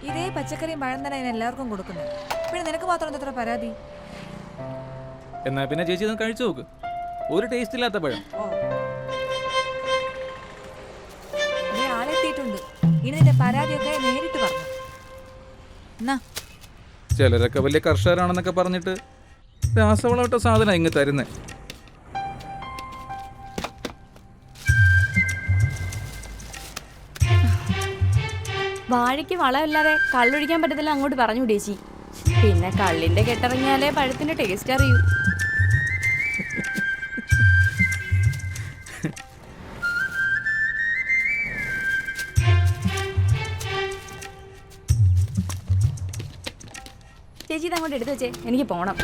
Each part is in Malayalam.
ഇതേ പച്ചക്കറിയും പഴം തന്നെ അതിന് എല്ലാവർക്കും കൊടുക്കുന്നത്. പിന്നെ നിനക്ക് മാത്രം എത്ര പരാതി? എന്നാ പിന്നെ ചേച്ചി ഒന്ന് കഴിച്ചു നോക്ക്. ഒരു ടേസ്റ്റ് ഇല്ലാത്ത പഴം. ആളെത്തിയിട്ടുണ്ട്. ഇനി നിന്റെ പരാതിയൊക്കെ നേരിട്ട് പറഞ്ഞു. ചിലരൊക്കെ വലിയ കർഷകരാണെന്നൊക്കെ പറഞ്ഞിട്ട് രാസവളമിട്ട സാധനം ഇങ്ങ് തരുന്നേ. വാഴയ്ക്ക് വളമില്ലാതെ കള്ളൊഴിക്കാൻ പറ്റത്തില്ല അങ്ങോട്ട് പറഞ്ഞു ചേച്ചി. പിന്നെ കള്ളിന്റെ കെട്ടിറങ്ങിയാലേ പഴത്തിന്റെ ടേസ്റ്റ് അറിയൂ. ചേച്ചി ഇതങ്ങോട്ട് എടുത്തു വെച്ചേ, എനിക്ക് പോണം.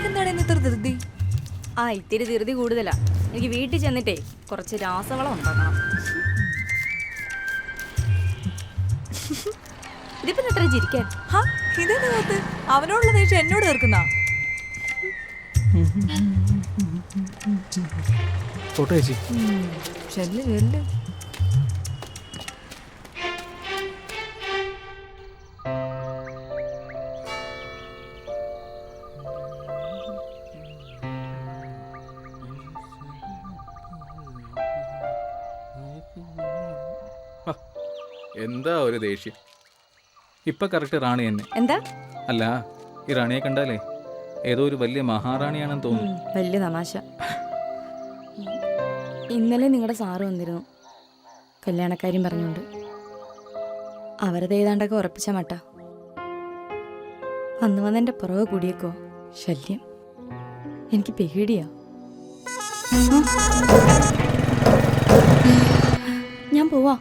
എന്താണ് ഇത്ര ധൃതി? ഇത്തിരി ധൃതി കൂടുതലാ. എനിക്ക് വീട്ടിൽ ചെന്നിട്ടേ കുറച്ച് രാസവളം ഉണ്ടാക്കണം. ഇതിപ്പോ എത്ര ചിരിക്കാൻ? ഇതെന്ത് അവനോടുള്ള ദേഷ്യം എന്നോട് തീർക്കുന്ന? എന്താ ഒരു ദേഷ്യം. ഇപ്പൊ കറക്റ്റ് റാണി തന്നെ. എന്താ? അല്ല, ഈ റാണിയെ കണ്ടാലേ ഏതോ ഒരു വലിയ മഹാറാണിയാണെന്ന് തോന്നുന്നു. വലിയ തമാശ. ഇന്നലെ നിങ്ങളുടെ സാറ് വന്നിരുന്നു കല്യാണക്കാര്യം പറഞ്ഞുകൊണ്ട്. അവരത് ഏതാണ്ടൊക്കെ ഉറപ്പിച്ച മട്ട. അന്ന് വന്നെൻ്റെ പുറകെ കൂടിയേക്കോ ശല്യം. എനിക്ക് പേടിയാ. ഞാൻ പോവാ.